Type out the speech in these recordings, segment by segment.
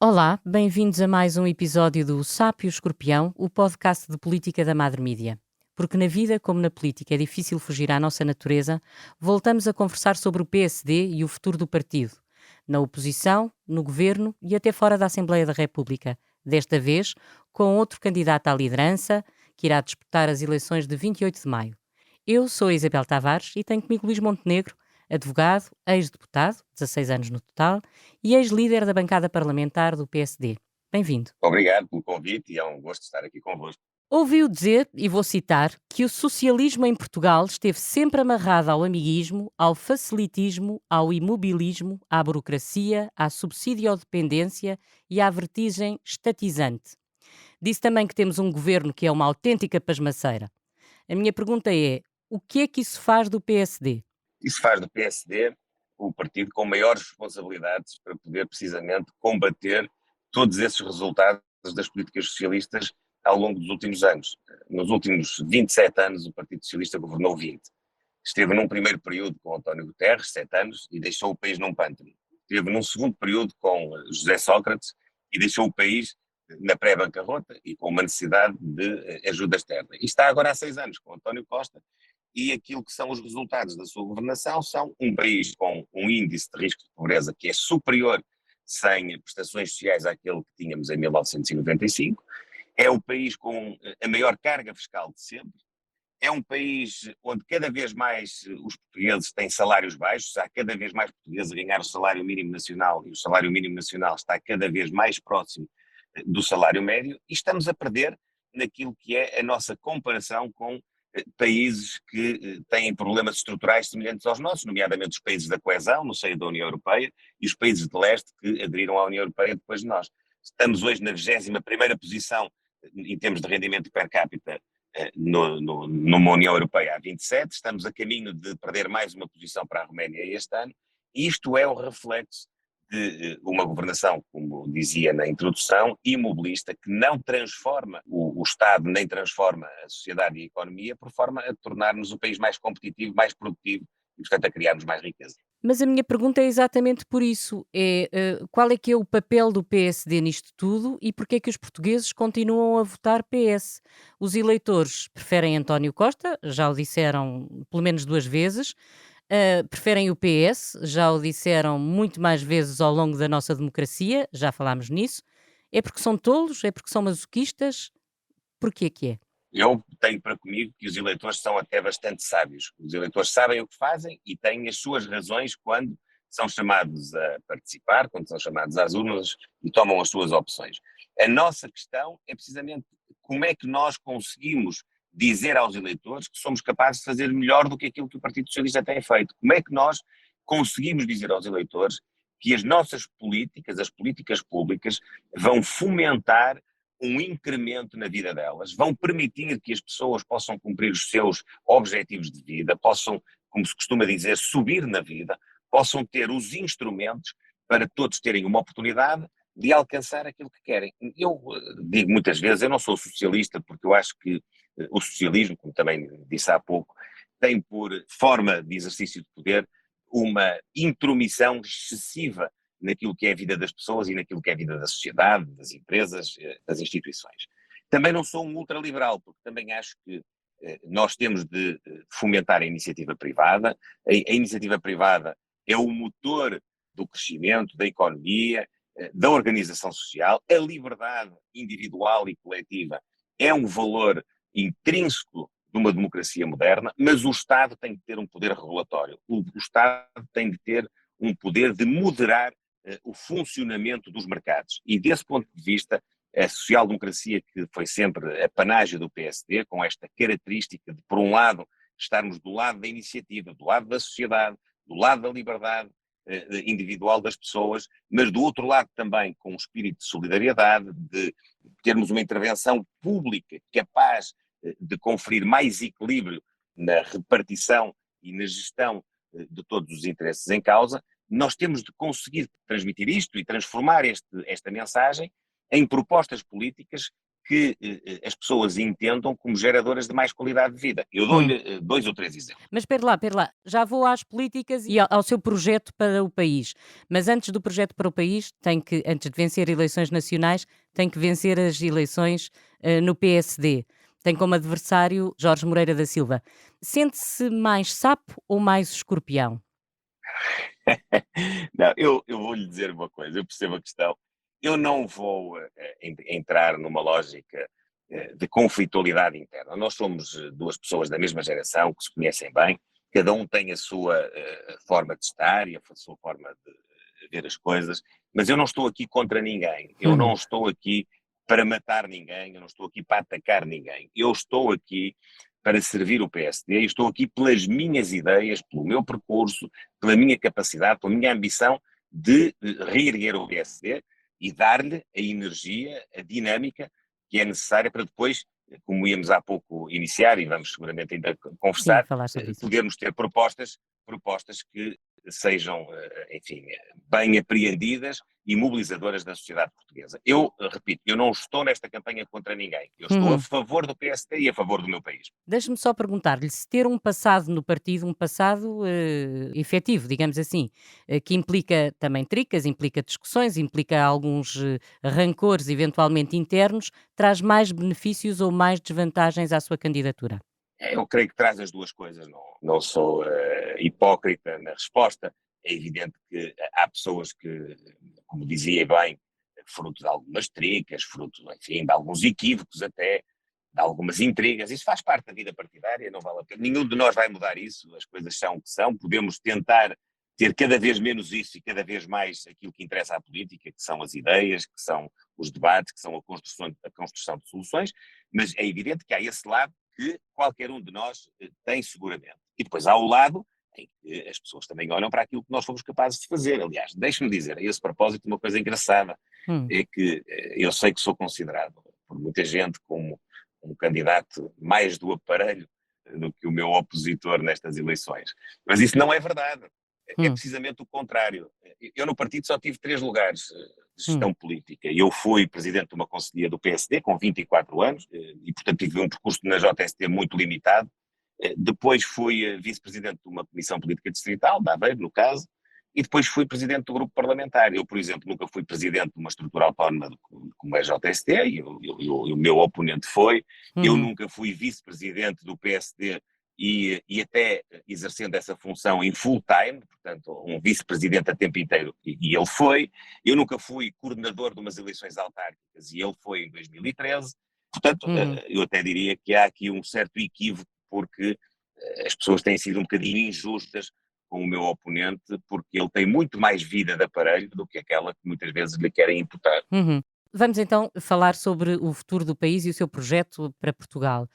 Olá, bem-vindos a mais um episódio do Sapo e o Escorpião, o podcast de política da Madre Mídia. Porque na vida, como na política, é difícil fugir à nossa natureza, voltamos a conversar sobre o PSD e o futuro do partido, na oposição, no governo e até fora da Assembleia da República. Desta vez, com outro candidato à liderança, que irá disputar as eleições de 28 de maio. Eu sou a Isabel Tavares e tenho comigo Luís Montenegro, advogado, ex-deputado, 16 anos no total, e ex-líder da bancada parlamentar do PSD. Bem-vindo. Obrigado pelo convite e é um gosto estar aqui convosco. Ouviu dizer, e vou citar, que o socialismo em Portugal esteve sempre amarrado ao amiguismo, ao facilitismo, ao imobilismo, à burocracia, à subsidiodependência e à vertigem estatizante. Disse também que temos um governo que é uma autêntica pasmaceira. A minha pergunta é, o que é que isso faz do PSD? Isso faz do PSD o partido com maiores responsabilidades para poder precisamente combater todos esses resultados das políticas socialistas ao longo dos últimos anos. Nos últimos 27 anos o Partido Socialista governou 20. Esteve num primeiro período com António Guterres, 7 anos, e deixou o país num pântano. Esteve num segundo período com José Sócrates e deixou o país na pré-bancarrota e com uma necessidade de ajuda externa. E está agora há 6 anos com António Costa, e aquilo que são os resultados da sua governação são um país com um índice de risco de pobreza que é superior sem prestações sociais àquele que tínhamos em 1995, é o país com a maior carga fiscal de sempre, é um país onde cada vez mais os portugueses têm salários baixos, há cada vez mais portugueses a ganhar o salário mínimo nacional e o salário mínimo nacional está cada vez mais próximo do salário médio e estamos a perder naquilo que é a nossa comparação com países que têm problemas estruturais semelhantes aos nossos, nomeadamente os países da coesão, no seio da União Europeia, e os países de leste que aderiram à União Europeia depois de nós. Estamos hoje na 21ª posição em termos de rendimento per capita numa União Europeia há 27, estamos a caminho de perder mais uma posição para a Roménia este ano, e isto é o reflexo de uma governação, como dizia na introdução, imobilista, que não transforma o Estado, nem transforma a sociedade e a economia, por forma a tornar-nos o país mais competitivo, mais produtivo e, portanto, a criarmos mais riqueza. Mas a minha pergunta é exatamente por isso, qual é que é o papel do PSD nisto tudo e porque é que os portugueses continuam a votar PS? Os eleitores preferem António Costa, já o disseram pelo menos 2 vezes, preferem o PS, já o disseram muito mais vezes ao longo da nossa democracia, já falámos nisso. É porque são tolos? É porque são masoquistas? Porquê que é? Eu tenho para comigo que os eleitores são até bastante sábios. Os eleitores sabem o que fazem e têm as suas razões quando são chamados a participar, quando são chamados às urnas e tomam as suas opções. A nossa questão é precisamente como é que nós conseguimos dizer aos eleitores que somos capazes de fazer melhor do que aquilo que o Partido Socialista tem feito. Como é que nós conseguimos dizer aos eleitores que as nossas políticas, as políticas públicas, vão fomentar um incremento na vida delas, vão permitir que as pessoas possam cumprir os seus objetivos de vida, possam, como se costuma dizer, subir na vida, possam ter os instrumentos para todos terem uma oportunidade de alcançar aquilo que querem. Eu digo muitas vezes, eu não sou socialista porque eu acho que o socialismo, como também disse há pouco, tem por forma de exercício de poder uma intromissão excessiva naquilo que é a vida das pessoas e naquilo que é a vida da sociedade, das empresas, das instituições. Também não sou um ultraliberal, porque também acho que nós temos de fomentar a iniciativa privada. A iniciativa privada é o motor do crescimento, da economia, da organização social. A liberdade individual e coletiva é um valor intrínseco de uma democracia moderna, mas o Estado tem de ter um poder regulatório. O Estado tem de ter um poder de moderar o funcionamento dos mercados. E desse ponto de vista, a social-democracia, que foi sempre a panágio do PSD, com esta característica de, por um lado, estarmos do lado da iniciativa, do lado da sociedade, do lado da liberdade individual das pessoas, mas do outro lado também com um espírito de solidariedade, de termos uma intervenção pública capaz de conferir mais equilíbrio na repartição e na gestão de todos os interesses em causa. Nós temos de conseguir transmitir isto e transformar esta mensagem em propostas políticas que as pessoas entendam como geradoras de mais qualidade de vida. Eu dou-lhe 2 ou 3 exemplos. Mas espera lá, já vou às políticas e ao seu projeto para o país. Mas antes do projeto para o país, antes de vencer eleições nacionais, tem que vencer as eleições no PSD. Tem como adversário Jorge Moreira da Silva. Sente-se mais sapo ou mais escorpião? Não, eu vou-lhe dizer uma coisa, eu percebo a questão. Eu não vou entrar numa lógica de conflitualidade interna. Nós somos duas pessoas da mesma geração que se conhecem bem, cada um tem a sua forma de estar e a sua forma de ver as coisas, mas eu não estou aqui contra ninguém, eu não Uhum. estou aqui para matar ninguém, eu não estou aqui para atacar ninguém, eu estou aqui para servir o PSD e estou aqui pelas minhas ideias, pelo meu percurso, pela minha capacidade, pela minha ambição de reerguer o PSD e dar-lhe a energia, a dinâmica que é necessária para depois, como íamos há pouco iniciar e vamos seguramente ainda Sim, conversar, falar sobre isso. podermos ter propostas que sejam, enfim, bem apreendidas e mobilizadoras da sociedade portuguesa. Eu, repito, eu não estou nesta campanha contra ninguém. Eu estou a Uhum. favor do PSD e a favor do meu país. Deixe-me só perguntar-lhe se ter um passado no partido, um passado efetivo, digamos assim, que implica também tricas, implica discussões, implica alguns rancores eventualmente internos, traz mais benefícios ou mais desvantagens à sua candidatura? Eu creio que traz as duas coisas, não sou hipócrita na resposta. É evidente que há pessoas que, como dizia bem, fruto de algumas tricas, fruto, enfim, de alguns equívocos até, de algumas intrigas, isso faz parte da vida partidária, não vale a pena. Nenhum de nós vai mudar isso, as coisas são o que são, podemos tentar ter cada vez menos isso e cada vez mais aquilo que interessa à política, que são as ideias, que são os debates, que são a construção de soluções, mas é evidente que há esse lado que qualquer um de nós tem seguramente. E depois há o lado em que as pessoas também olham para aquilo que nós fomos capazes de fazer. Aliás, deixe-me dizer, a esse propósito, uma coisa engraçada, Hum, é que eu sei que sou considerado por muita gente como um candidato mais do aparelho do que o meu opositor nestas eleições. Mas isso não é verdade. É hum, precisamente o contrário. Eu no partido só tive 3 lugares de hum, gestão política. Eu fui presidente de uma conselhia do PSD com 24 anos e, portanto, tive um percurso na JST muito limitado. Depois fui vice-presidente de uma comissão política distrital, da Aveiro, no caso, e depois fui presidente do grupo parlamentar. Eu, por exemplo, nunca fui presidente de uma estrutura autónoma como é a JST, e o meu oponente foi. Eu uhum, nunca fui vice-presidente do PSD e até exercendo essa função em full time, portanto, um vice-presidente a tempo inteiro, e ele foi. Eu nunca fui coordenador de umas eleições autárquicas, e ele foi em 2013. Portanto, uhum. eu até diria que há aqui um certo equívoco, porque as pessoas têm sido um bocadinho injustas com o meu oponente, porque ele tem muito mais vida de aparelho do que aquela que muitas vezes lhe querem imputar. Uhum. Vamos então falar sobre o futuro do país e o seu projeto para Portugal.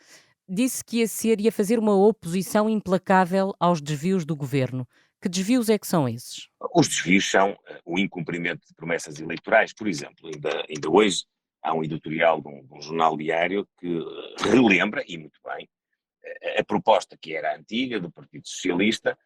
Disse que ia fazer uma oposição implacável aos desvios do governo. Que desvios é que são esses? Os desvios são o incumprimento de promessas eleitorais. Por exemplo, ainda hoje há um editorial de um jornal diário que relembra, e muito bem, a proposta que era antiga do Partido Socialista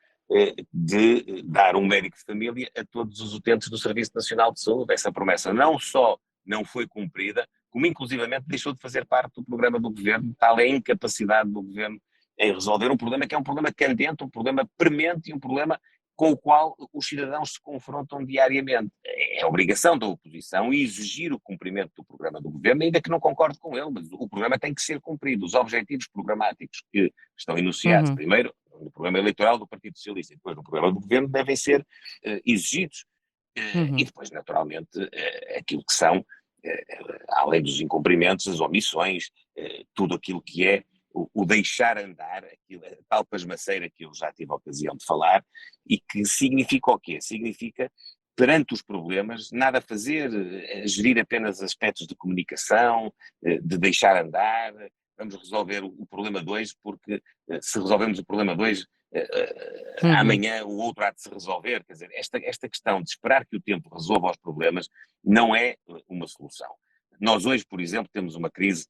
de dar um médico de família a todos os utentes do Serviço Nacional de Saúde. Essa promessa não só não foi cumprida, como inclusivamente deixou de fazer parte do programa do governo, tal é a incapacidade do governo em resolver um problema que é um problema candente, um problema premente e um problema com o qual os cidadãos se confrontam diariamente. É obrigação da oposição exigir o cumprimento do programa do governo, ainda que não concorde com ele, mas o programa tem que ser cumprido. Os objetivos programáticos que estão enunciados, Uhum, primeiro no programa eleitoral do Partido Socialista e depois no programa do governo, devem ser exigidos. E uhum, depois, naturalmente, aquilo que são, além dos incumprimentos, as omissões, tudo aquilo que é o deixar andar, aquilo, a tal pasmaceira que eu já tive a ocasião de falar, e que significa o quê? Significa, perante os problemas, nada fazer, gerir apenas aspectos de comunicação, de deixar andar, vamos resolver o problema 2, porque se resolvemos o problema 2, uhum, amanhã o outro há de se resolver. Quer dizer, esta questão de esperar que o tempo resolva os problemas não é uma solução. Nós hoje, por exemplo, temos uma crise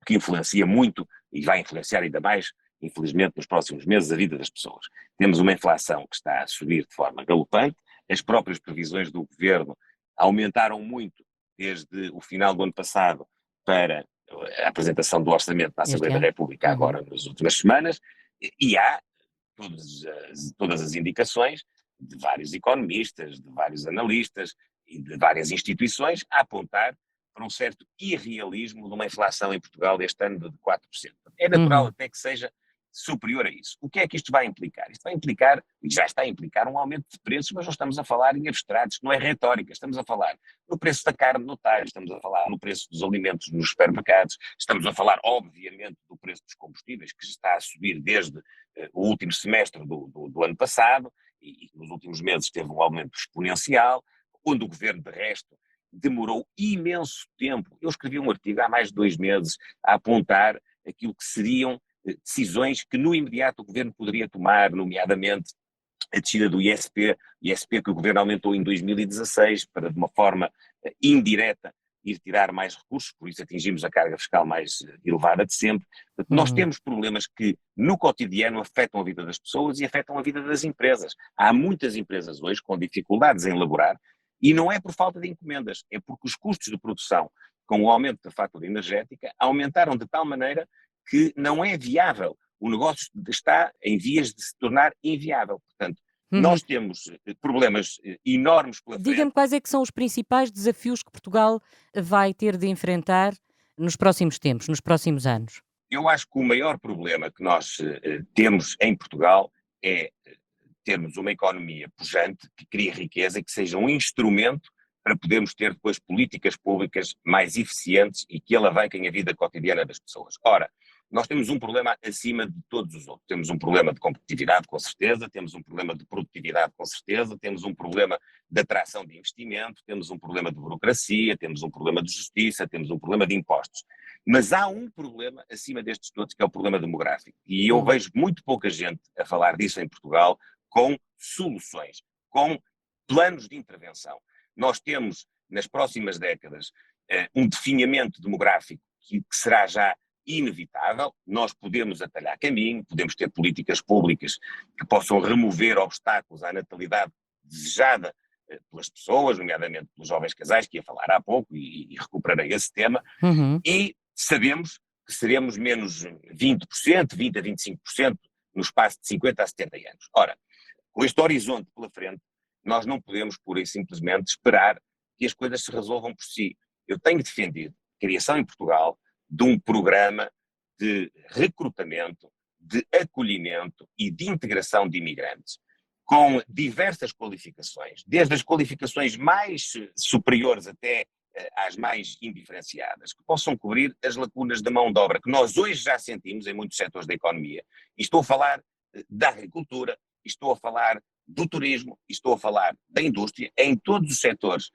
que influencia muito e vai influenciar ainda mais, infelizmente, nos próximos meses, a vida das pessoas. Temos uma inflação que está a subir de forma galopante, as próprias previsões do governo aumentaram muito desde o final do ano passado para a apresentação do orçamento na Este Assembleia da ano. República agora nas últimas semanas, e há todas as indicações de vários economistas, de vários analistas e de várias instituições a apontar para um certo irrealismo de uma inflação em Portugal este ano de 4%. É natural até que seja superior a isso. O que é que isto vai implicar? Isto vai implicar, e já está a implicar, um aumento de preços, mas não estamos a falar em abstratos, não é retórica, estamos a falar no preço da carne no talho, estamos a falar no preço dos alimentos nos supermercados, estamos a falar, obviamente, do preço dos combustíveis, que está a subir desde o último semestre do ano passado, e nos últimos meses teve um aumento exponencial, onde o governo, de resto, demorou imenso tempo. Eu escrevi um artigo há mais de 2 meses a apontar aquilo que seriam decisões que no imediato o governo poderia tomar, nomeadamente a descida do ISP que o governo aumentou em 2016 para, de uma forma indireta, ir tirar mais recursos, por isso atingimos a carga fiscal mais elevada de sempre. Nós temos problemas que no cotidiano afetam a vida das pessoas e afetam a vida das empresas. Há muitas empresas hoje com dificuldades em elaborar, e não é por falta de encomendas, é porque os custos de produção, com o aumento da fatura energética, aumentaram de tal maneira que não é viável. O negócio está em vias de se tornar inviável. Portanto, nós temos problemas enormes pela frente. Diga-me quais é que são os principais desafios que Portugal vai ter de enfrentar nos próximos tempos, nos próximos anos. Eu acho que o maior problema que nós temos em Portugal é termos uma economia pujante, que crie riqueza e que seja um instrumento para podermos ter depois políticas públicas mais eficientes e que alavanquem a vida cotidiana das pessoas. Ora, nós temos um problema acima de todos os outros. Temos um problema de competitividade, com certeza, temos um problema de produtividade, com certeza, temos um problema de atração de investimento, temos um problema de burocracia, temos um problema de justiça, temos um problema de impostos. Mas há um problema acima destes todos, que é o problema demográfico. E eu vejo muito pouca gente a falar disso em Portugal, com soluções, com planos de intervenção. Nós temos, nas próximas décadas, um definhamento demográfico que será já inevitável. Nós podemos atalhar caminho, podemos ter políticas públicas que possam remover obstáculos à natalidade desejada pelas pessoas, nomeadamente pelos jovens casais, que ia falar há pouco, e recuperarei esse tema, e sabemos que seremos menos 20%, 20% a 25% no espaço de 50 a 70 anos. Ora, com este horizonte pela frente, nós não podemos pura e simplesmente esperar que as coisas se resolvam por si. Eu tenho defendido a criação em Portugal de um programa de recrutamento, de acolhimento e de integração de imigrantes, com diversas qualificações, desde as qualificações mais superiores até às mais indiferenciadas, que possam cobrir as lacunas da mão de obra, que nós hoje já sentimos em muitos setores da economia. E estou a falar da agricultura, estou a falar do turismo, estou a falar da indústria. Em todos os setores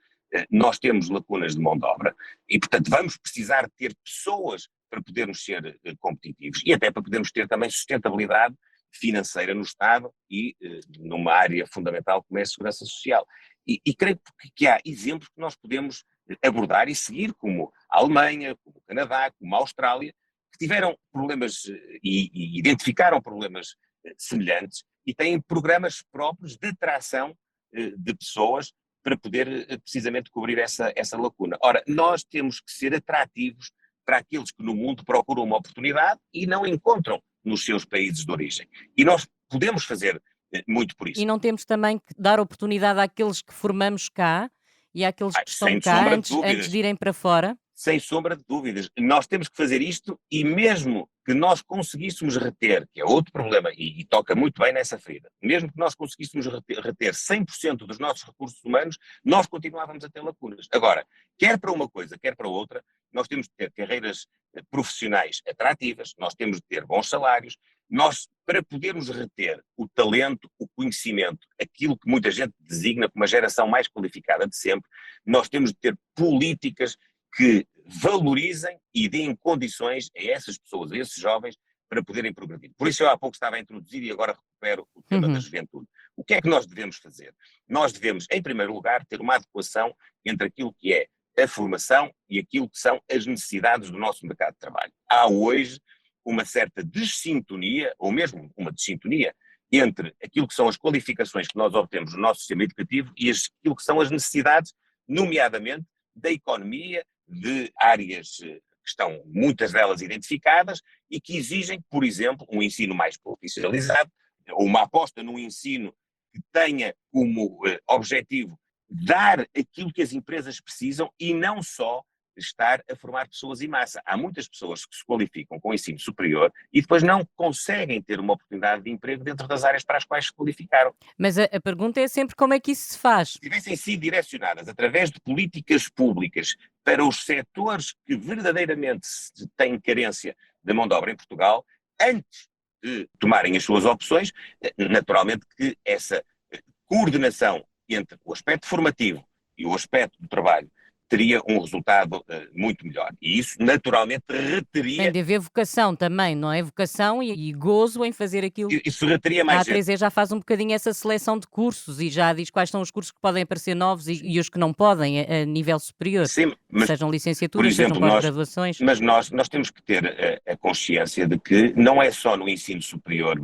nós temos lacunas de mão de obra e, portanto, vamos precisar ter pessoas para podermos ser competitivos e até para podermos ter também sustentabilidade financeira no Estado e numa área fundamental como é a segurança social. E creio que há exemplos que nós podemos abordar e seguir, como a Alemanha, como o Canadá, como a Austrália, que tiveram problemas e identificaram problemas semelhantes e têm programas próprios de atração de pessoas para poder precisamente cobrir essa lacuna. Ora, nós temos que ser atrativos para aqueles que no mundo procuram uma oportunidade e não encontram nos seus países de origem. E nós podemos fazer muito por isso. E não temos também que dar oportunidade àqueles que formamos cá e àqueles que estão sem cá sombra de antes dúvidas. de irem para fora? Sem sombra de dúvidas. Nós temos que fazer isto e mesmo que nós conseguíssemos reter, que é outro problema e toca muito bem nessa ferida, mesmo que nós conseguíssemos reter 100% dos nossos recursos humanos, nós continuávamos a ter lacunas. Agora, quer para uma coisa, quer para outra, nós temos de ter carreiras profissionais atrativas, nós temos de ter bons salários, nós, para podermos reter o talento, o conhecimento, aquilo que muita gente designa como a geração mais qualificada de sempre, nós temos de ter políticas que valorizem e deem condições a essas pessoas, a esses jovens, para poderem progredir. Por isso eu há pouco estava a introduzir e agora recupero o tema da juventude. O que é que nós devemos fazer? Nós devemos, em primeiro lugar, ter uma adequação entre aquilo que é a formação e aquilo que são as necessidades do nosso mercado de trabalho. Há hoje uma certa dessintonia, ou mesmo uma dessintonia, entre aquilo que são as qualificações que nós obtemos no nosso sistema educativo e aquilo que são as necessidades, nomeadamente, da economia, de áreas que estão muitas delas identificadas e que exigem, por exemplo, um ensino mais profissionalizado, ou uma aposta num ensino que tenha como objetivo dar aquilo que as empresas precisam e não só estar a formar pessoas em massa. Há muitas pessoas que se qualificam com o ensino superior e depois não conseguem ter uma oportunidade de emprego dentro das áreas para as quais se qualificaram. Mas a pergunta é sempre como é que isso se faz. Se tivessem sido direcionadas através de políticas públicas para os setores que verdadeiramente têm carência de mão de obra em Portugal, antes de tomarem as suas opções, naturalmente que essa coordenação entre o aspecto formativo e o aspecto do trabalho teria um resultado muito melhor. E isso, naturalmente, Tem reteria, de haver vocação também, não é? Vocação e gozo em fazer aquilo. isso reteria A mais gente. A3E já faz um bocadinho essa seleção de cursos e já diz quais são os cursos que podem aparecer novos e os que não podem a nível superior, Sim, mas, sejam por licenciaturas, sejam exemplo, pós-graduações. mas nós temos que ter a consciência de que não é só no ensino superior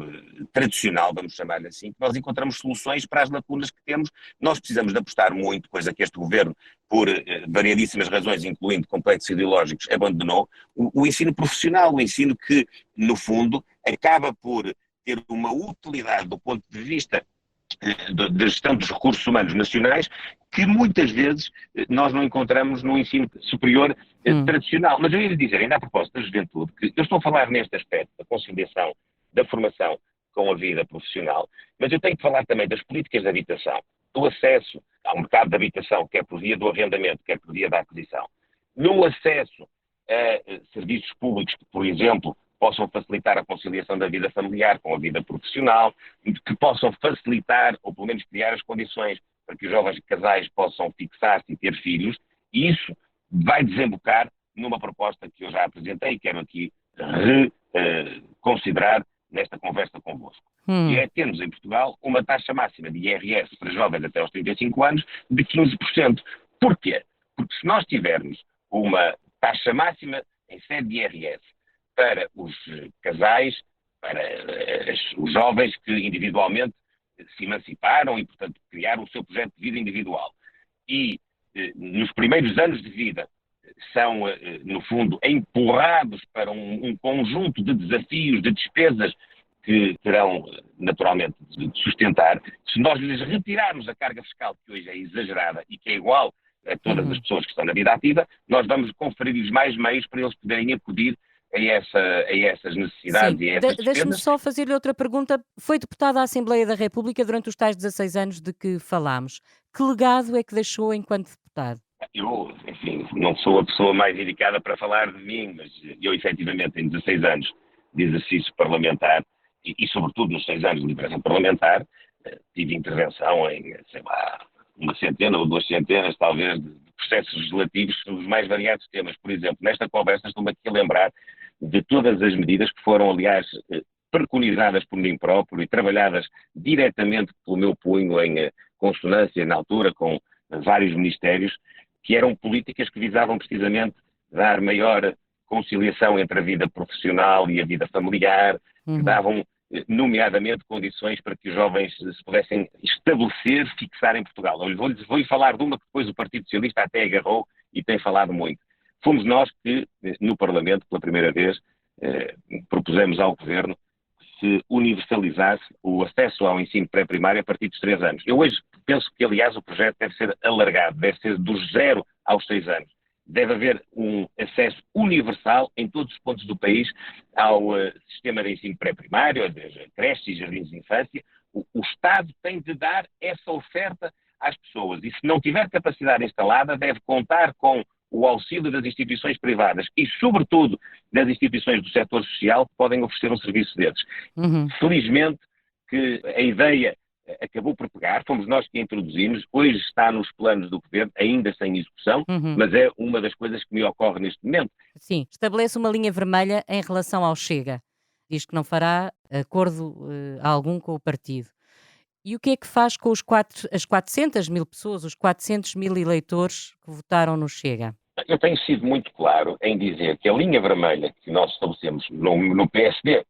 tradicional, vamos chamar-lhe assim, que nós encontramos soluções para as lacunas que temos. Nós precisamos de apostar muito, coisa que este governo, por variadíssimas razões, incluindo complexos ideológicos, abandonou, o ensino profissional, o ensino que, no fundo, acaba por ter uma utilidade do ponto de vista da gestão dos recursos humanos nacionais, que muitas vezes nós não encontramos no ensino superior tradicional. Mas eu ia lhe dizer, ainda a propósito da juventude, que eu estou a falar neste aspecto da conciliação da formação com a vida profissional, mas eu tenho que falar também das políticas de habitação, do acesso ao mercado de habitação, quer por via do arrendamento, quer por via da aquisição, no acesso a serviços públicos que, por exemplo, possam facilitar a conciliação da vida familiar com a vida profissional, que possam facilitar, ou pelo menos criar as condições para que os jovens casais possam fixar-se e ter filhos, e isso vai desembocar numa proposta que eu já apresentei e quero aqui reconsiderar nesta conversa convosco. E é termos em Portugal uma taxa máxima de IRS para jovens até aos 35 anos de 15%. Porquê? Porque se nós tivermos uma taxa máxima em sede de IRS para os casais, para os jovens que individualmente se emanciparam e, portanto, criaram o seu projeto de vida individual. E nos primeiros anos de vida são, no fundo, empurrados para um conjunto de desafios, de despesas que terão, naturalmente, de sustentar. Se nós lhes retirarmos a carga fiscal, que hoje é exagerada e que é igual a todas as pessoas que estão na vida ativa, nós vamos conferir-lhes mais meios para eles poderem acudir a essas necessidades Sim, e a essas deixe-me despesas. só fazer-lhe outra pergunta. Foi deputado à Assembleia da República durante os tais 16 anos de que falámos. Que legado é que deixou enquanto deputado? Eu, enfim, não sou a pessoa mais indicada para falar de mim, mas eu, efetivamente, em 16 anos de exercício parlamentar e sobretudo, nos 6 anos de liberação parlamentar, tive intervenção em, sei lá, uma centena ou 2 centenas, talvez, de processos legislativos sobre os mais variados temas. Por exemplo, nesta conversa estou-me aqui a lembrar de todas as medidas que foram, aliás, preconizadas por mim próprio e trabalhadas diretamente pelo meu punho em consonância, na altura, com vários ministérios, que eram políticas que visavam precisamente dar maior conciliação entre a vida profissional e a vida familiar, que davam, nomeadamente, condições para que os jovens se pudessem estabelecer, fixar em Portugal. Eu vou falar de uma que depois o Partido Socialista até agarrou e tem falado muito. Fomos nós que, no Parlamento, pela primeira vez, propusemos ao Governo que se universalizasse o acesso ao ensino pré-primário a partir dos 3 anos. Eu hoje penso que, aliás, o projeto deve ser alargado, deve ser dos 0 aos 6 anos. Deve haver um acesso universal em todos os pontos do país ao sistema de ensino pré-primário, creches e jardins de infância. O Estado tem de dar essa oferta às pessoas e, se não tiver capacidade instalada, deve contar com o auxílio das instituições privadas e, sobretudo, das instituições do setor social que podem oferecer um serviço desses. Felizmente que a ideia acabou por pegar, fomos nós que a introduzimos, hoje está nos planos do Governo, ainda sem execução, mas é uma das coisas que me ocorre neste momento. Sim, estabelece uma linha vermelha em relação ao Chega. Diz que não fará acordo algum com o partido. E o que é que faz com as 400 mil pessoas, os 400 mil eleitores que votaram no Chega? Eu tenho sido muito claro em dizer que a linha vermelha que nós estabelecemos no PSD,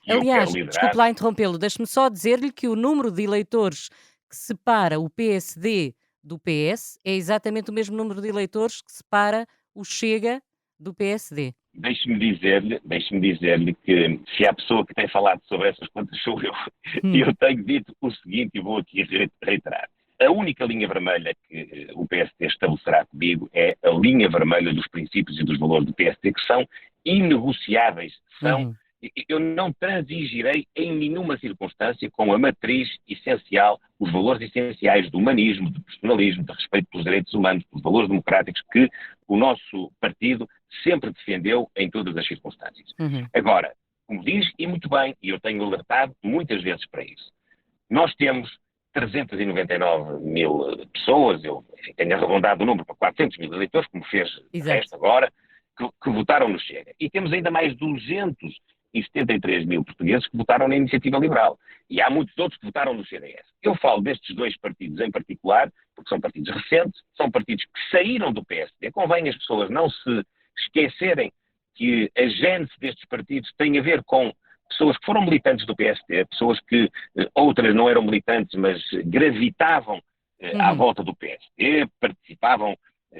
que eu quero Aliás, liderar, desculpe lá interrompê-lo, deixe-me só dizer-lhe que o número de eleitores que separa o PSD do PS é exatamente o mesmo número de eleitores que separa o Chega do PSD. Deixe-me dizer-lhe que se há pessoa que tem falado sobre essas contas sou eu. E eu tenho dito o seguinte e vou aqui reiterar. A única linha vermelha que o PSD estabelecerá comigo é a linha vermelha dos princípios e dos valores do PSD, que são inegociáveis. Eu não transigirei em nenhuma circunstância com a matriz essencial, os valores essenciais do humanismo, do personalismo, do respeito pelos direitos humanos, pelos valores democráticos que o nosso partido sempre defendeu em todas as circunstâncias. Agora, como diz, e muito bem, e eu tenho alertado muitas vezes para isso, nós temos 399 mil pessoas, eu tenho arredondado o número para 400 mil eleitores, como fez o resto agora, que votaram no Chega. E temos ainda mais 273 mil portugueses que votaram na Iniciativa Liberal. E há muitos outros que votaram no CDS. Eu falo destes dois partidos em particular, porque são partidos recentes, são partidos que saíram do PSD. Convém as pessoas não se esquecerem que a gênese destes partidos tem a ver com pessoas que foram militantes do PSD, pessoas que outras não eram militantes, mas gravitavam à volta do PSD, participavam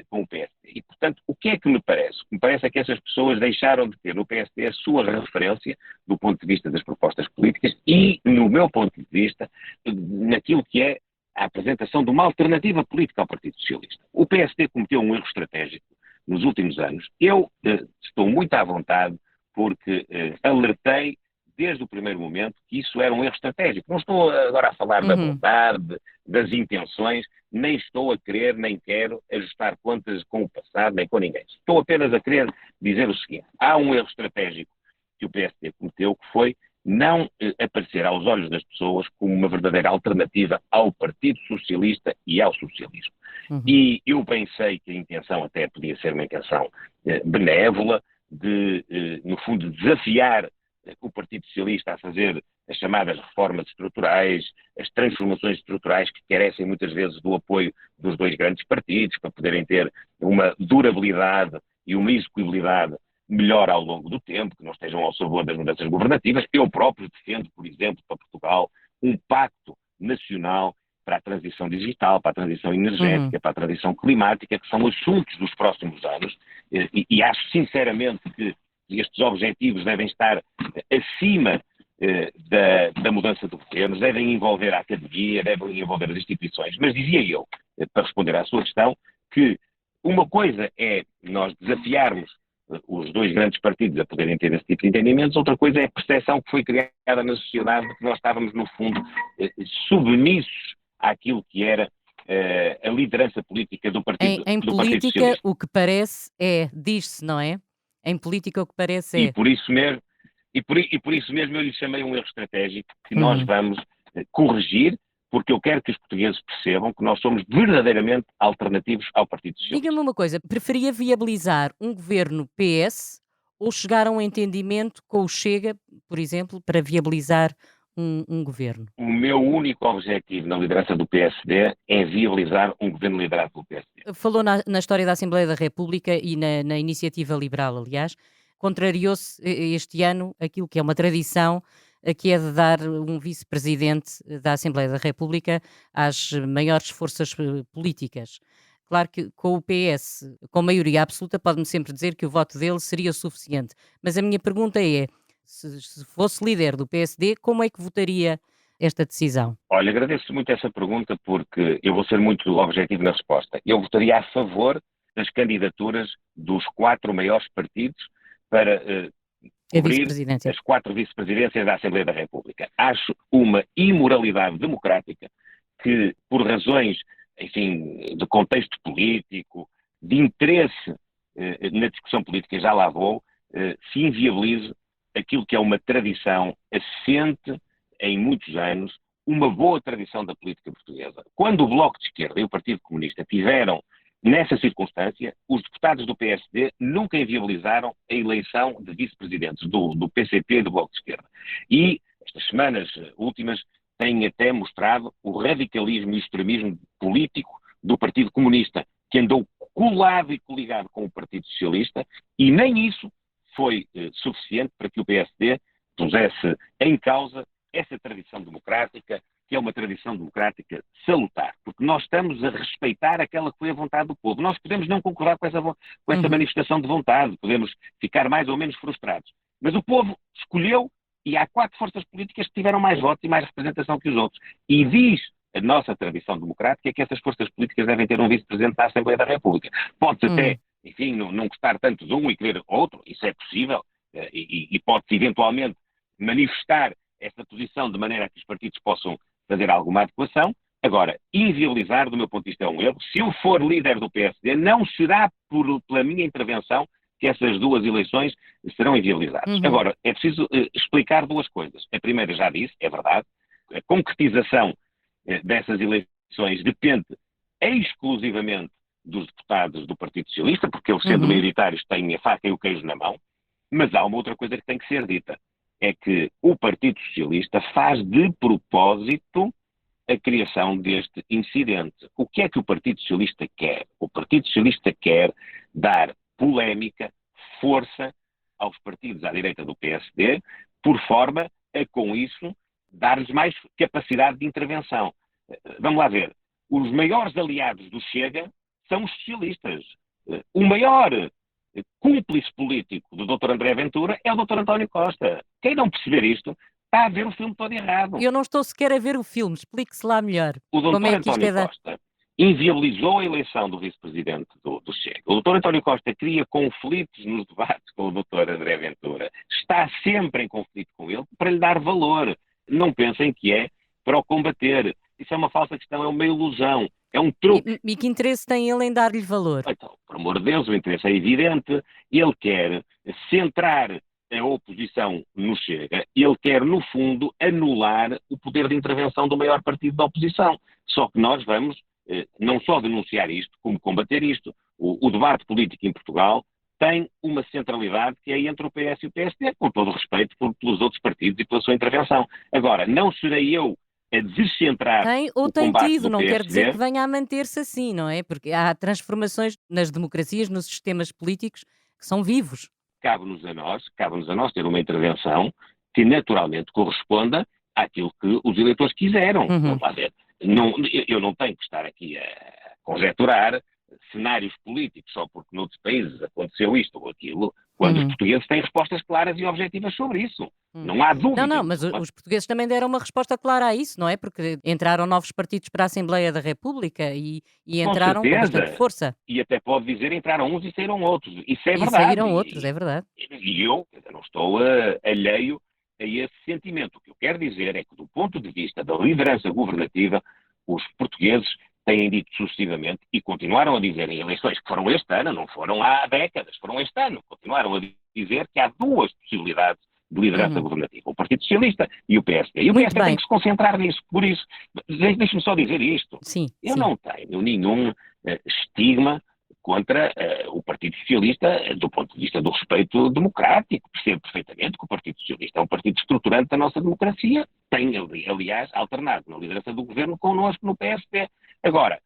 com o PSD. E, portanto, o que é que me parece? O que me parece é que essas pessoas deixaram de ter no PSD a sua referência do ponto de vista das propostas políticas e, no meu ponto de vista, naquilo que é a apresentação de uma alternativa política ao Partido Socialista. O PSD cometeu um erro estratégico nos últimos anos. Eu estou muito à vontade porque alertei desde o primeiro momento que isso era um erro estratégico. Não estou agora a falar da vontade, das intenções, nem estou a querer, nem quero ajustar contas com o passado, nem com ninguém. Estou apenas a querer dizer o seguinte: há um erro estratégico que o PSD cometeu, que foi não aparecer aos olhos das pessoas como uma verdadeira alternativa ao Partido Socialista e ao socialismo. E eu pensei que a intenção até podia ser uma intenção benévola, de, no fundo, desafiar o Partido Socialista a fazer as chamadas reformas estruturais, as transformações estruturais que carecem muitas vezes do apoio dos dois grandes partidos, para poderem ter uma durabilidade e uma execuibilidade melhor ao longo do tempo, que não estejam ao sabor das mudanças governativas. Eu próprio defendo, por exemplo, para Portugal, um pacto nacional para a transição digital, para a transição energética, para a transição climática, que são assuntos dos próximos anos, e acho sinceramente que estes objetivos devem estar acima da mudança de governos, devem envolver a academia, devem envolver as instituições. Mas dizia eu, para responder à sua questão, que uma coisa é nós desafiarmos os dois grandes partidos a poderem ter esse tipo de entendimentos, outra coisa é a percepção que foi criada na sociedade de que nós estávamos, no fundo, submissos àquilo que era a liderança política do Partido Em do política, Partido Socialista. o que parece é, diz-se, não é? Em política, o que parece é. E por isso mesmo eu lhe chamei um erro estratégico que nós vamos corrigir, porque eu quero que os portugueses percebam que nós somos verdadeiramente alternativos ao Partido Socialista. Diga-me uma coisa, preferia viabilizar um governo PS ou chegar a um entendimento com o Chega, por exemplo, para viabilizar um governo? O meu único objetivo na liderança do PSD é viabilizar um governo liderado pelo PSD. Falou na história da Assembleia da República e na Iniciativa Liberal, aliás. Contrariou-se este ano aquilo que é uma tradição, que é de dar um vice-presidente da Assembleia da República às maiores forças políticas. Claro que com o PS, com maioria absoluta, pode-me sempre dizer que o voto dele seria suficiente. Mas a minha pergunta é, se fosse líder do PSD, como é que votaria esta decisão? Olha, agradeço muito essa pergunta porque eu vou ser muito objetivo na resposta. Eu votaria a favor das candidaturas dos 4 maiores partidos para cobrir as 4 vice-presidências da Assembleia da República. Acho uma imoralidade democrática que, por razões, enfim, de contexto político, de interesse na discussão política, já lá vou, se inviabilize aquilo que é uma tradição assente em muitos anos, uma boa tradição da política portuguesa. Quando o Bloco de Esquerda e o Partido Comunista tiveram nessa circunstância, os deputados do PSD nunca inviabilizaram a eleição de vice-presidentes do PCP e do Bloco de Esquerda. E estas semanas últimas têm até mostrado o radicalismo e o extremismo político do Partido Comunista, que andou colado e coligado com o Partido Socialista, e nem isso foi suficiente para que o PSD pusesse em causa essa tradição democrática, que é uma tradição democrática salutar, porque nós estamos a respeitar aquela que foi a vontade do povo. Nós podemos não concordar com essa manifestação de vontade, podemos ficar mais ou menos frustrados, mas o povo escolheu e há 4 forças políticas que tiveram mais votos e mais representação que os outros. E diz a nossa tradição democrática que essas forças políticas devem ter um vice-presidente da Assembleia da República. Pode-se até, enfim, não gostar tanto de um e querer outro, isso é possível, e pode-se eventualmente manifestar essa posição de maneira a que os partidos possam fazer alguma adequação. Agora, inviabilizar, do meu ponto de vista, é um erro. Se eu for líder do PSD, não será pela minha intervenção que essas 2 eleições serão inviabilizadas. Agora, é preciso explicar 2 coisas. A primeira já disse, é verdade, a concretização dessas eleições depende exclusivamente dos deputados do Partido Socialista, porque eles, sendo maioritários, têm a faca e o queijo na mão, mas há uma outra coisa que tem que ser dita, é que o Partido Socialista faz de propósito a criação deste incidente. O que é que o Partido Socialista quer? O Partido Socialista quer dar polémica, força aos partidos à direita do PSD, por forma a, com isso, dar-lhes mais capacidade de intervenção. Vamos lá ver. Os maiores aliados do Chega são os socialistas. O maior cúmplice político do Dr. André Ventura é o Dr. António Costa. Quem não perceber isto está a ver o filme todo errado. Eu não estou sequer a ver o filme, explique-se lá melhor. O Dr. Como é que isto António Costa inviabilizou a eleição do vice-presidente do Chega. O Dr. António Costa cria conflitos nos debates com o Dr. André Ventura. Está sempre em conflito com ele para lhe dar valor. Não pensem que é para o combater. Isso é uma falsa questão, é uma ilusão. É um truque. E que interesse tem ele em dar-lhe valor? Então, por amor de Deus, o interesse é evidente. Ele quer centrar a oposição no Chega. Ele quer, no fundo, anular o poder de intervenção do maior partido da oposição. Só que nós vamos não só denunciar isto, como combater isto. O debate político em Portugal tem uma centralidade que é entre o PS e o PSD, com todo o respeito pelos outros partidos e pela sua intervenção. Agora, não serei eu a descentrar tem ou o tem combate tido, do não PSD. quer dizer que venha a manter-se assim, não é? Porque há transformações nas democracias, nos sistemas políticos, que são vivos. Cabe-nos a nós ter uma intervenção que naturalmente corresponda àquilo que os eleitores quiseram. Vamos lá ver. Eu não tenho que estar aqui a conjecturar cenários políticos só porque noutros países aconteceu isto ou aquilo, quando os portugueses têm respostas claras e objetivas sobre isso. Não há dúvida. Não, mas os portugueses também deram uma resposta clara a isso, não é? Porque entraram novos partidos para a Assembleia da República e entraram com bastante força. E até pode dizer entraram uns e saíram outros. Isso é E verdade. saíram outros, é verdade. E eu não estou alheio a esse sentimento. O que eu quero dizer é que, do ponto de vista da liderança governativa, os portugueses têm dito sucessivamente e continuaram a dizer em eleições que foram este ano, não foram há décadas, foram este ano, continuaram a dizer que há 2 possibilidades de liderança governativa, o Partido Socialista e o PSD. E o PSD tem que se concentrar nisso. Por isso, deixe-me só dizer isto. Eu não tenho nenhum estigma contra o Partido Socialista do ponto de vista do respeito democrático. Percebo perfeitamente que o Partido Socialista é um partido estruturante da nossa democracia. Tem, aliás, alternado na liderança do governo connosco no PSD. Agora,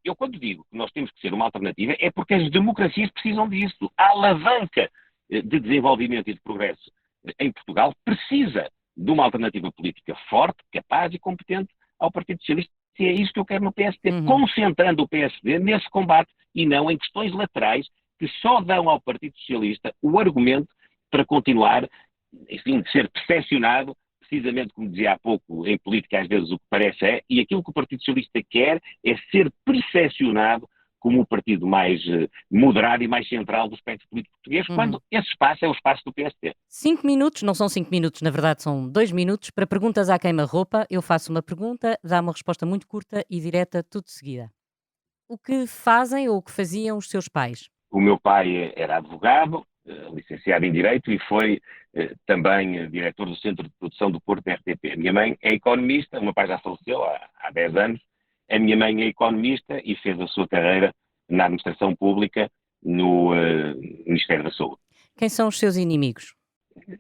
eu quando digo que nós temos que ser uma alternativa é porque as democracias precisam disso. A alavanca de desenvolvimento e de progresso em Portugal precisa de uma alternativa política forte, capaz e competente ao Partido Socialista. E é isso que eu quero no PSD, concentrando o PSD nesse combate e não em questões laterais que só dão ao Partido Socialista o argumento para continuar, enfim, de ser percepcionado, precisamente como dizia há pouco, em política às vezes o que parece é, e aquilo que o Partido Socialista quer é ser percepcionado como o partido mais moderado e mais central do espectro político português, quando esse espaço é o espaço do PSD. 5 minutos, não são 5 minutos, na verdade são 2 minutos, para perguntas à queima-roupa. Eu faço uma pergunta, dá uma resposta muito curta e direta, tudo de seguida. O que fazem ou o que faziam os seus pais? O meu pai era advogado, licenciado em Direito e foi também diretor do Centro de Produção do Porto da RTP. A minha mãe é economista, o meu pai já faleceu há 10 anos. A minha mãe é economista e fez a sua carreira na administração pública no Ministério da Saúde. Quem são os seus inimigos?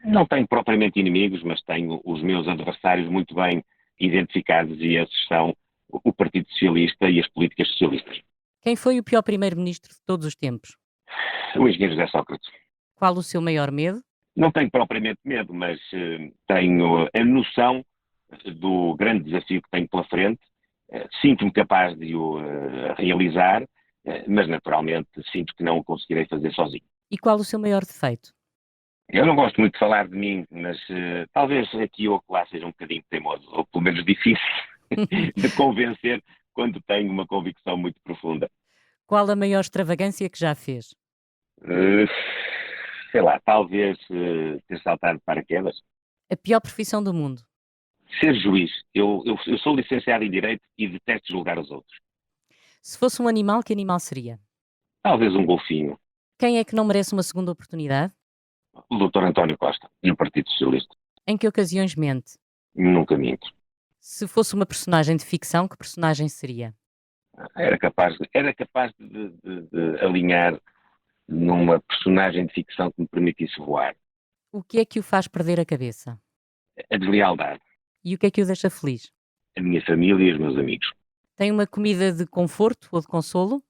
Não tenho propriamente inimigos, mas tenho os meus adversários muito bem identificados e esses são o Partido Socialista e as políticas socialistas. Quem foi o pior primeiro-ministro de todos os tempos? O engenheiro José Sócrates. Qual o seu maior medo? Não tenho propriamente medo, mas tenho a noção do grande desafio que tenho pela frente, sinto-me capaz de o realizar, mas naturalmente sinto que não o conseguirei fazer sozinho. E qual o seu maior defeito? Eu não gosto muito de falar de mim, mas talvez aqui ou lá seja um bocadinho teimoso, ou pelo menos difícil de convencer quando tenho uma convicção muito profunda. Qual a maior extravagância que já fez? Uh, Sei lá, talvez ter saltado de paraquedas. A pior profissão do mundo? Ser juiz. Eu sou licenciado em Direito e detesto julgar os outros. Se fosse um animal, que animal seria? Talvez um golfinho. Quem é que não merece uma segunda oportunidade? O Dr. António Costa e o Partido Socialista. Em que ocasiões mente? Nunca minto. Se fosse uma personagem de ficção, que personagem seria? Era capaz de alinhar numa personagem de ficção que me permitisse voar. O que é que o faz perder a cabeça? A deslealdade. E o que é que o deixa feliz? A minha família e os meus amigos. Tem uma comida de conforto ou de consolo?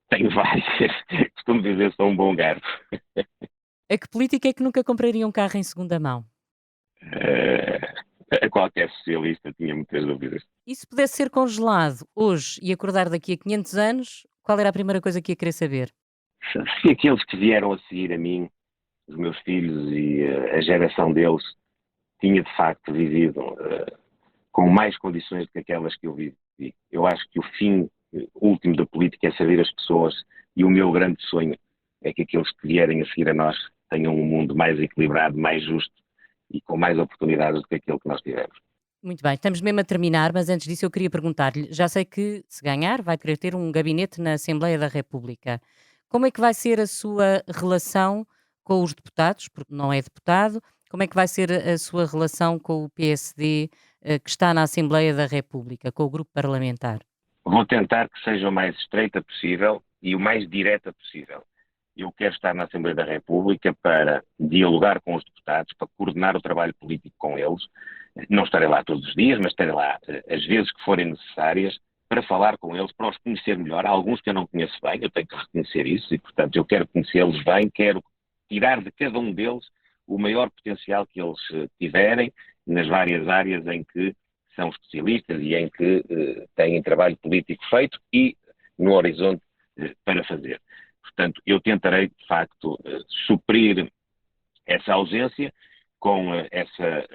Tenho várias. Costumo dizer que sou um bom garfo. A que política é que nunca compraria um carro em segunda mão? A qualquer socialista tinha muitas dúvidas. E se pudesse ser congelado hoje e acordar daqui a 500 anos, qual era a primeira coisa que ia querer saber? Se aqueles que vieram a seguir a mim, os meus filhos e a geração deles, tinha de facto vivido com mais condições do que aquelas que eu vivi. Eu acho que o fim último da política é servir as pessoas, e o meu grande sonho é que aqueles que vierem a seguir a nós tenham um mundo mais equilibrado, mais justo e com mais oportunidades do que aquele que nós tivemos. Muito bem, estamos mesmo a terminar, mas antes disso eu queria perguntar-lhe, já sei que se ganhar vai querer ter um gabinete na Assembleia da República. Como é que vai ser a sua relação com os deputados, porque não é deputado? Como é que vai ser a sua relação com o PSD que está na Assembleia da República, com o grupo parlamentar? Vou tentar que seja o mais estreita possível e o mais direta possível. Eu quero estar na Assembleia da República para dialogar com os deputados, para coordenar o trabalho político com eles. Não estarei lá todos os dias, mas estarei lá as vezes que forem necessárias para falar com eles, para os conhecer melhor. Há alguns que eu não conheço bem, eu tenho que reconhecer isso, e portanto eu quero conhecê-los bem, quero tirar de cada um deles o maior potencial que eles tiverem nas várias áreas em que são especialistas e em que têm trabalho político feito e no horizonte para fazer. Portanto, eu tentarei, de facto, suprir essa ausência com essa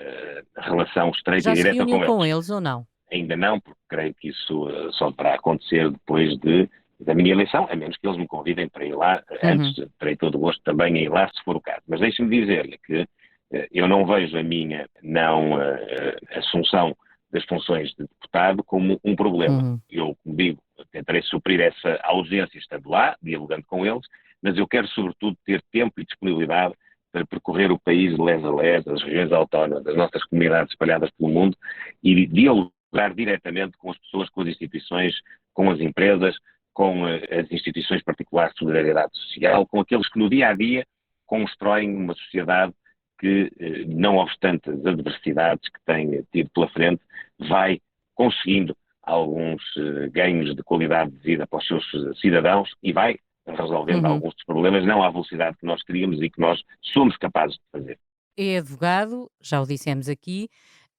relação estreita Já e se direta reuniu com com eles. eles ou não? Ainda não, porque creio que isso só deverá acontecer depois da minha eleição, a menos que eles me convidem para ir lá. Antes terei todo o gosto também em ir lá, se for o caso. Mas deixe-me dizer-lhe que eu não vejo a minha não assunção das funções de deputado como um problema. Eu, como digo, tentarei suprir essa ausência estando lá, dialogando com eles, mas eu quero sobretudo ter tempo e disponibilidade para percorrer o país de les a les, as regiões autónomas, as nossas comunidades espalhadas pelo mundo, e dialogar diretamente com as pessoas, com as instituições, com as empresas, com as instituições particulares de solidariedade social, com aqueles que no dia-a-dia constroem uma sociedade que, não obstante as adversidades que tem tido pela frente, vai conseguindo alguns ganhos de qualidade de vida para os seus cidadãos e vai resolvendo alguns dos problemas, não à velocidade que nós queríamos e que nós somos capazes de fazer. É advogado, já o dissemos aqui.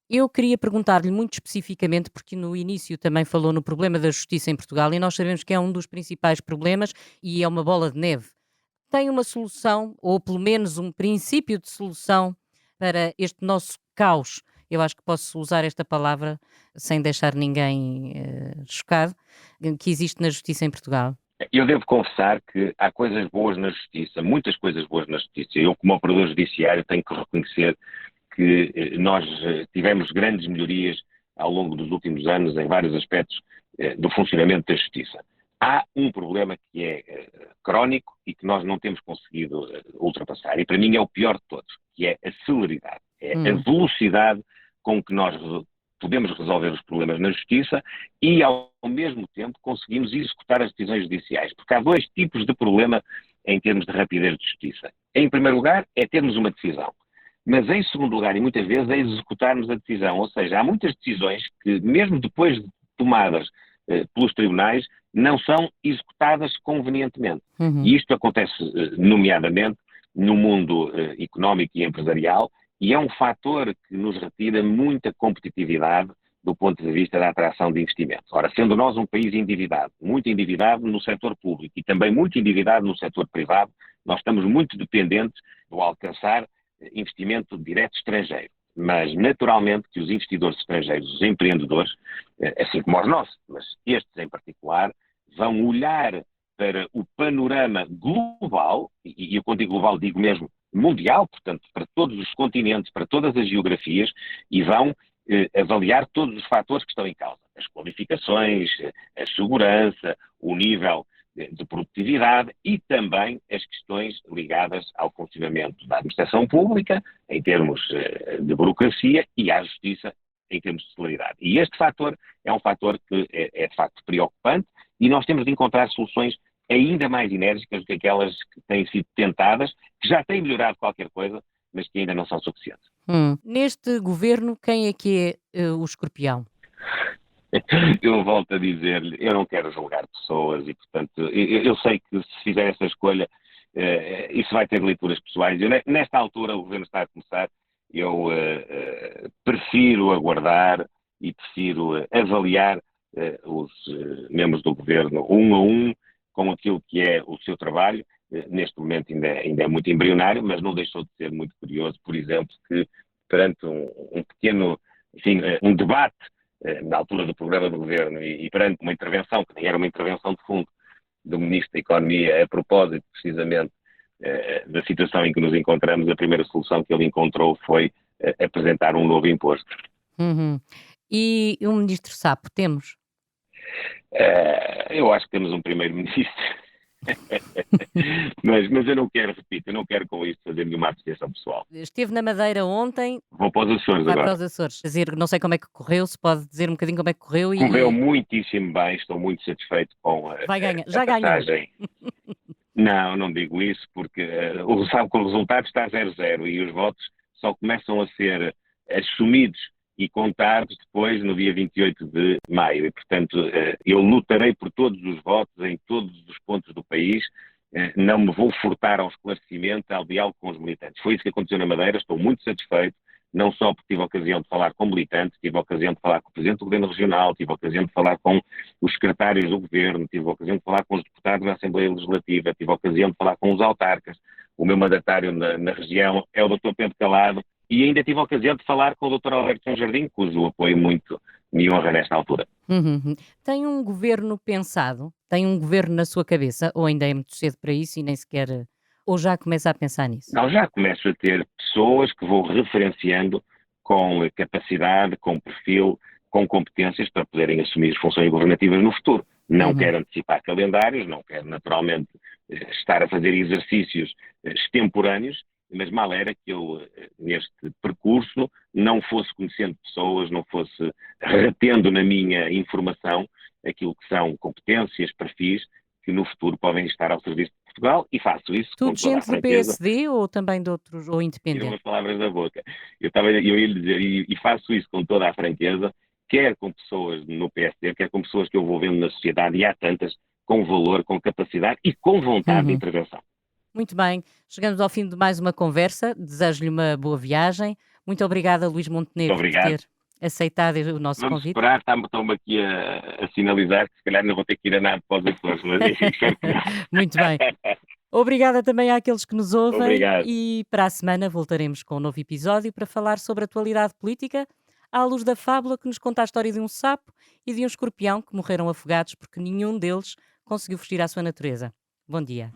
Eu queria perguntar-lhe muito especificamente, porque no início também falou no problema da justiça em Portugal e nós sabemos que é um dos principais problemas e é uma bola de neve. Tem uma solução, ou pelo menos um princípio de solução para este nosso caos? Eu acho que posso usar esta palavra sem deixar ninguém chocado, que existe na justiça em Portugal. Eu devo confessar que há coisas boas na justiça, muitas coisas boas na justiça. Eu, como operador judiciário, tenho que reconhecer que nós tivemos grandes melhorias ao longo dos últimos anos em vários aspectos do funcionamento da justiça. Há um problema que é crónico e que nós não temos conseguido ultrapassar, e para mim é o pior de todos, que é a celeridade, é a velocidade com que nós podemos resolver os problemas na justiça e, ao mesmo tempo, conseguimos executar as decisões judiciais. Porque há dois tipos de problema em termos de rapidez de justiça. Em primeiro lugar, é termos uma decisão. Mas, em segundo lugar, e muitas vezes, é executarmos a decisão. Ou seja, há muitas decisões que, mesmo depois de tomadas pelos tribunais, não são executadas convenientemente. E isto acontece, nomeadamente, no mundo económico e empresarial, e é um fator que nos retira muita competitividade do ponto de vista da atração de investimentos. Ora, sendo nós um país endividado, muito endividado no setor público e também muito endividado no setor privado, nós estamos muito dependentes do alcançar investimento direto estrangeiro. Mas, naturalmente, que os investidores estrangeiros, os empreendedores, assim como os nossos, mas estes em particular, vão olhar para o panorama global, e eu quando digo global digo mesmo mundial, portanto, para todos os continentes, para todas as geografias, e vão avaliar todos os fatores que estão em causa. As qualificações, a segurança, o nível de produtividade e também as questões ligadas ao funcionamento da administração pública, em termos de burocracia, e à justiça, em termos de celeridade. E este fator é um fator que é de facto preocupante e nós temos de encontrar soluções ainda mais enérgicas do que aquelas que têm sido tentadas, que já têm melhorado qualquer coisa, mas que ainda não são suficientes. Neste governo, quem é que é o escorpião? Eu volto a dizer-lhe, eu não quero julgar pessoas e, portanto, eu sei que se fizer essa escolha, isso vai ter leituras pessoais. Nesta altura, o governo está a começar, eu prefiro aguardar e prefiro avaliar os membros do governo um a um, com aquilo que é o seu trabalho. Neste momento ainda é muito embrionário, mas não deixou de ser muito curioso, por exemplo, que perante um pequeno, enfim, um debate na altura do programa do governo e perante uma intervenção, que nem era uma intervenção de fundo, do Ministro da Economia, a propósito precisamente da situação em que nos encontramos, a primeira solução que ele encontrou foi apresentar um novo imposto. E o Ministro Sapo, temos? Eu acho que temos um primeiro-ministro. mas eu não quero, repito, eu não quero com isto fazer nenhuma apreciação pessoal. Esteve na Madeira ontem. Vou para os Açores Vai agora. para os Açores. Dizer, não sei como é que correu, se pode dizer um bocadinho como é que correu. Correu muitíssimo bem, estou muito satisfeito com Vai ganhar. a Já passagem. ganhou. Não digo isso, porque sabe que o resultado está 0-0 e os votos só começam a ser assumidos e contados depois no dia 28 de maio. E, portanto, eu lutarei por todos os votos em todos os pontos do país. Não me vou furtar ao esclarecimento, ao diálogo com os militantes. Foi isso que aconteceu na Madeira, estou muito satisfeito, não só porque tive a ocasião de falar com militantes, tive a ocasião de falar com o Presidente do Governo Regional, tive a ocasião de falar com os secretários do Governo, tive a ocasião de falar com os deputados da Assembleia Legislativa, tive a ocasião de falar com os autarcas. O meu mandatário na região é o Dr. Pedro Calado, e ainda tive a ocasião de falar com o Dr. Alberto São Jardim, cujo apoio muito me honra nesta altura. Tem um governo pensado? Tem um governo na sua cabeça? Ou ainda é muito cedo para isso e nem sequer... Ou já começa a pensar nisso? Não, já começo a ter pessoas que vou referenciando com capacidade, com perfil, com competências para poderem assumir as funções governativas no futuro. Não quero antecipar calendários, não quero naturalmente estar a fazer exercícios extemporâneos, mas mal era que eu, neste percurso, não fosse conhecendo pessoas, não fosse retendo na minha informação aquilo que são competências, perfis, que no futuro podem estar ao serviço de Portugal, e faço isso com Tudo toda a gente do franqueza. PSD ou também de outros, ou Tirou independente? as palavras da boca. Eu ia lhe dizer, e faço isso com toda a franqueza, quer com pessoas no PSD, quer com pessoas que eu vou vendo na sociedade, e há tantas, com valor, com capacidade e com vontade de intervenção. Muito bem, chegamos ao fim de mais uma conversa. Desejo-lhe uma boa viagem. Muito obrigada, Luís Montenegro, por Obrigado. ter aceitado o nosso Vamos convite. esperar, estão-me aqui a sinalizar que se calhar não vou ter que ir a nada para os Açores, mas enfim, espero que não. Muito bem. Obrigada também àqueles que nos ouvem. Obrigado. E para a semana voltaremos com um novo episódio para falar sobre a atualidade política à luz da fábula que nos conta a história de um sapo e de um escorpião que morreram afogados porque nenhum deles conseguiu fugir à sua natureza. Bom dia.